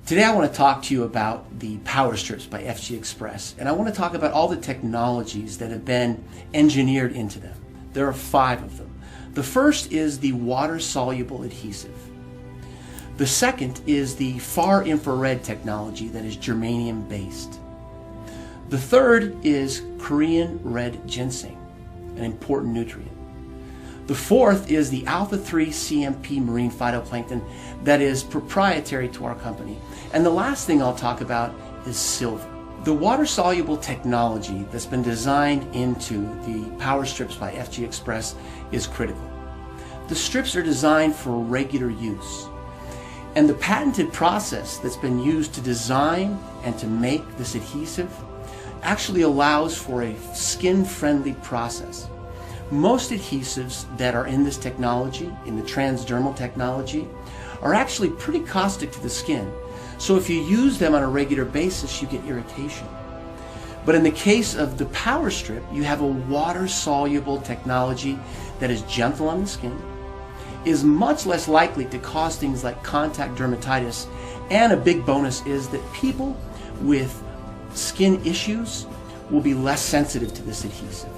Today I want to talk to you about the power strips by FGXpress, and I want to talk about all the technologies that have been engineered into them. There are 5 of them. The first is the water-soluble adhesive. The second is the far infrared technology that is germanium based. The third is Korean red ginseng, an important nutrient. The fourth is the alpha-3 CMP marine phytoplankton that is proprietary to our company. And the last thing I'll talk about is silver. The water-soluble technology that's been designed into the power strips by FGXpress is critical. The strips are designed for regular use. And the patented process that's been used to design and to make this adhesive actually allows for a skin-friendly process. Most adhesives that are in this technology, in the transdermal technology, are actually pretty caustic to the skin. So if you use them on a regular basis, you get irritation. But in the case of the power strip, you have a water-soluble technology that is gentle on the skin, is much less likely to cause things like contact dermatitis, and a big bonus is that people with skin issues will be less sensitive to this adhesive.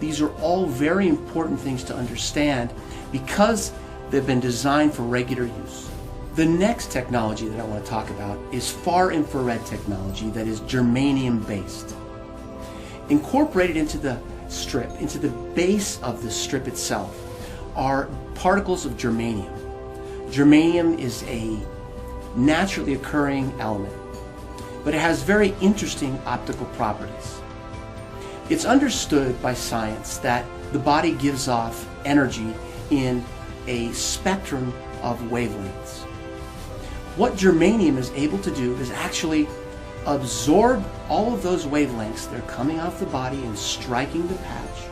These are all very important things to understand because they've been designed for regular use. The next technology that I want to talk about is far infrared technology that is germanium based. Incorporated into the strip, into the base of the strip itself, are particles of germanium. Germanium is a naturally occurring element, but it has very interesting optical properties. It's understood by science that the body gives off energy in a spectrum of wavelengths. What germanium is able to do is actually absorb all of those wavelengths that are coming off the body and striking the patch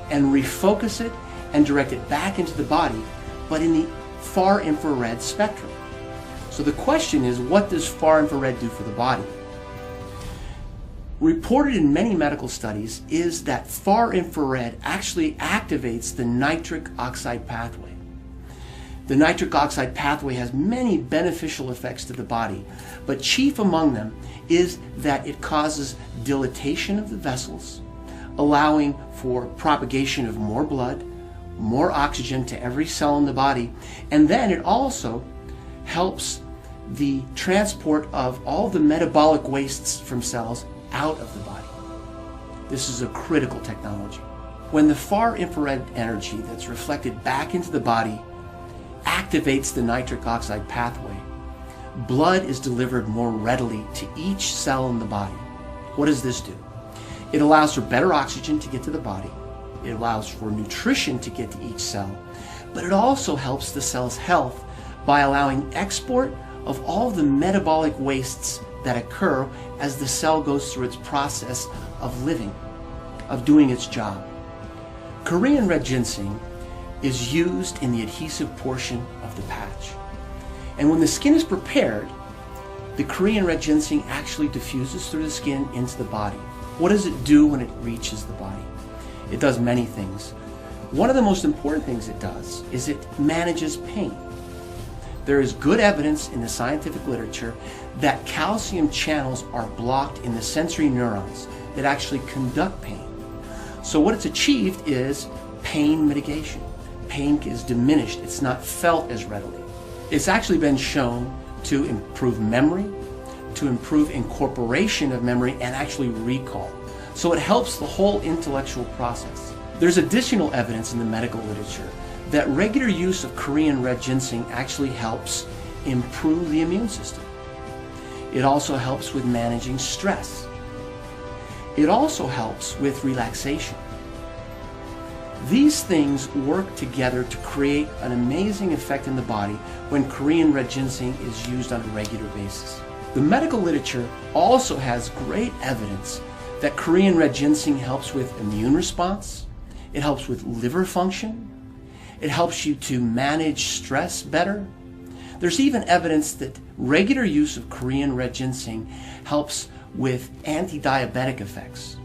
and refocus it and direct it back into the body, but in the far infrared spectrum. So the question is, what does far infrared do for the body? Reported in many medical studies is that far infrared actually activates the nitric oxide pathway. The nitric oxide pathway has many beneficial effects to the body, but chief among them is that it causes dilatation of the vessels, allowing for propagation of more blood, more oxygen to every cell in the body, and then it also helps the transport of all the metabolic wastes from cells out of the body. This is a critical technology. When the far infrared energy that's reflected back into the body activates the nitric oxide pathway, blood is delivered more readily to each cell in the body. What does this do? It allows for better oxygen to get to the body. It allows for nutrition to get to each cell, but it also helps the cell's health by allowing export of all the metabolic wastes that occur as the cell goes through its process of living, of doing its job. Korean red ginseng is used in the adhesive portion of the patch. And when the skin is prepared, the Korean red ginseng actually diffuses through the skin into the body. What does it do when it reaches the body? It does many things. One of the most important things it does is it manages pain. There is good evidence in the scientific literature that calcium channels are blocked in the sensory neurons that actually conduct pain. So what it's achieved is pain mitigation. Pain is diminished. It's not felt as readily. It's actually been shown to improve memory, to improve incorporation of memory, and actually recall. So it helps the whole intellectual process. There's additional evidence in the medical literature that regular use of Korean red ginseng actually helps improve the immune system. It also helps with managing stress. It also helps with relaxation. These things work together to create an amazing effect in the body when Korean red ginseng is used on a regular basis. The medical literature also has great evidence that Korean red ginseng helps with immune response, it helps with liver function, it helps you to manage stress better. There's even evidence that regular use of Korean red ginseng helps with anti-diabetic effects.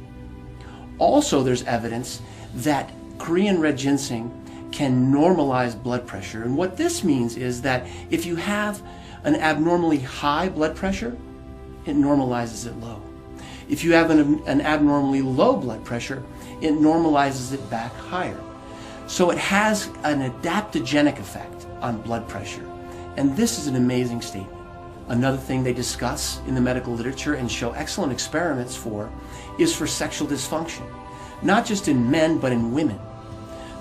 Also, there's evidence that Korean red ginseng can normalize blood pressure. And what this means is that if you have an abnormally high blood pressure, it normalizes it low. If you have an abnormally low blood pressure, it normalizes it back higher. So it has an adaptogenic effect on blood pressure. And this is an amazing statement. Another thing they discuss in the medical literature and show excellent experiments for is for sexual dysfunction, not just in men, but in women.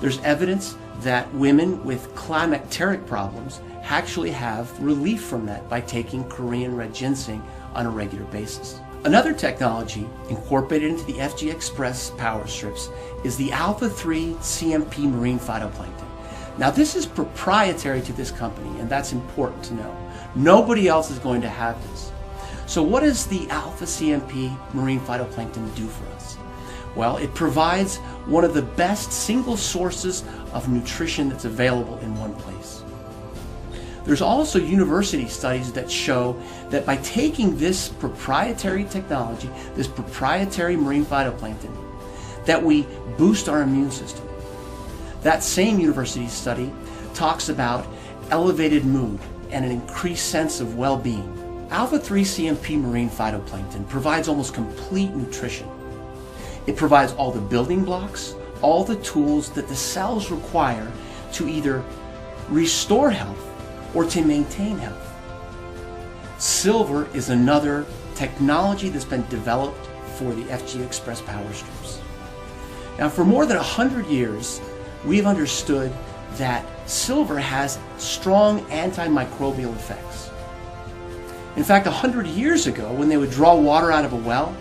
There's evidence that women with climacteric problems actually have relief from that by taking Korean red ginseng on a regular basis. Another technology incorporated into the FGXpress power strips is the alpha-3 CMP marine phytoplankton. Now this is proprietary to this company, and that's important to know. Nobody else is going to have this. So what does the alpha CMP marine phytoplankton do for us? Well, it provides one of the best single sources of nutrition that's available in one place. There's also university studies that show that by taking this proprietary technology, this proprietary marine phytoplankton, that we boost our immune system. That same university study talks about elevated mood and an increased sense of well-being. Alpha-3 CMP marine phytoplankton provides almost complete nutrition. It provides all the building blocks, all the tools that the cells require to either restore health or to maintain health. Silver is another technology that's been developed for the FGXpress power strips. Now, for more than 100 years, we've understood that silver has strong antimicrobial effects. In fact, 100 years ago, when they would draw water out of a well,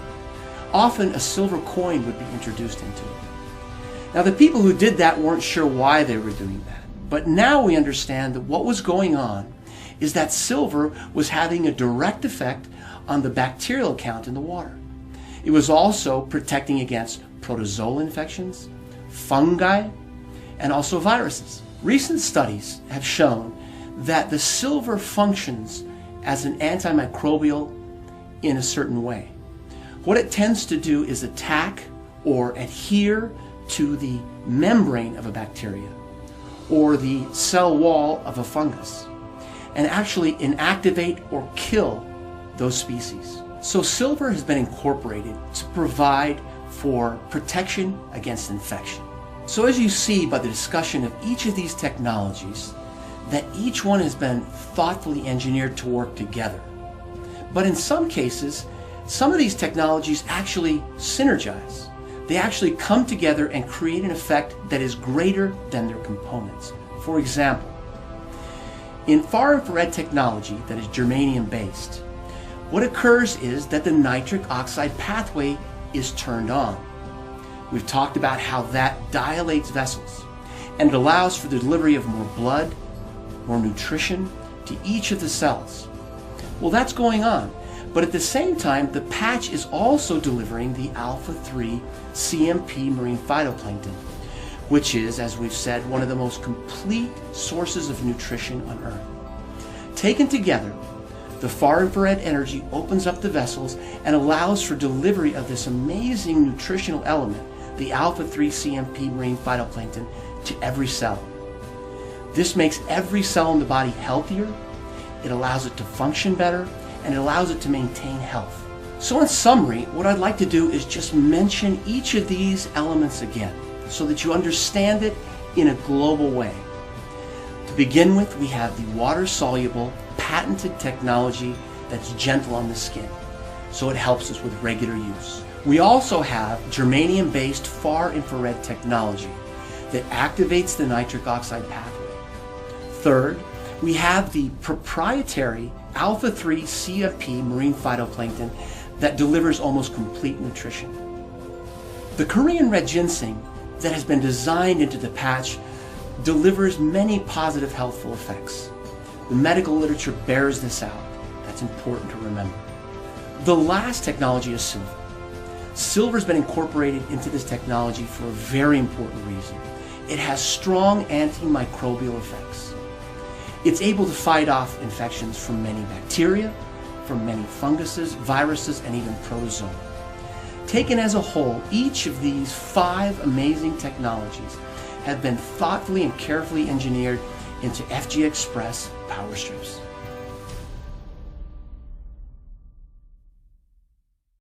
often a silver coin would be introduced into it. Now, the people who did that weren't sure why they were doing that. But now we understand that what was going on is that silver was having a direct effect on the bacterial count in the water. It was also protecting against protozoal infections, fungi, and also viruses. Recent studies have shown that the silver functions as an antimicrobial in a certain way. What it tends to do is attack or adhere to the membrane of a bacteria or the cell wall of a fungus and actually inactivate or kill those species. So silver has been incorporated to provide for protection against infection. So as you see by the discussion of each of these technologies, that each one has been thoughtfully engineered to work together. But in some cases, some of these technologies actually synergize. They actually come together and create an effect that is greater than their components. For example, in far infrared technology that is germanium based, what occurs is that the nitric oxide pathway is turned on. We've talked about how that dilates vessels and allows for the delivery of more blood, more nutrition to each of the cells. Well, that's going on, but at the same time, the patch is also delivering the alpha-3 CMP marine phytoplankton, which is, as we've said, one of the most complete sources of nutrition on Earth. Taken together, the far infrared energy opens up the vessels and allows for delivery of this amazing nutritional element, the alpha-3 CMP marine phytoplankton, to every cell. This makes every cell in the body healthier, it allows it to function better, and it allows it to maintain health. So in summary, what I'd like to do is just mention each of these elements again so that you understand it in a global way. To begin with, we have the water-soluble, patented technology that's gentle on the skin, so it helps us with regular use. We also have germanium-based far infrared technology that activates the nitric oxide pathway. Third, we have the proprietary alpha-3 CMP marine phytoplankton that delivers almost complete nutrition. The Korean red ginseng that has been designed into the patch delivers many positive healthful effects. The medical literature bears this out. That's important to remember. The last technology is silver. Silver has been incorporated into this technology for a very important reason. It has strong antimicrobial effects. It's able to fight off infections from many bacteria, from many funguses, viruses, and even protozoa. Taken as a whole, each of these 5 amazing technologies have been thoughtfully and carefully engineered into FGXpress power strips.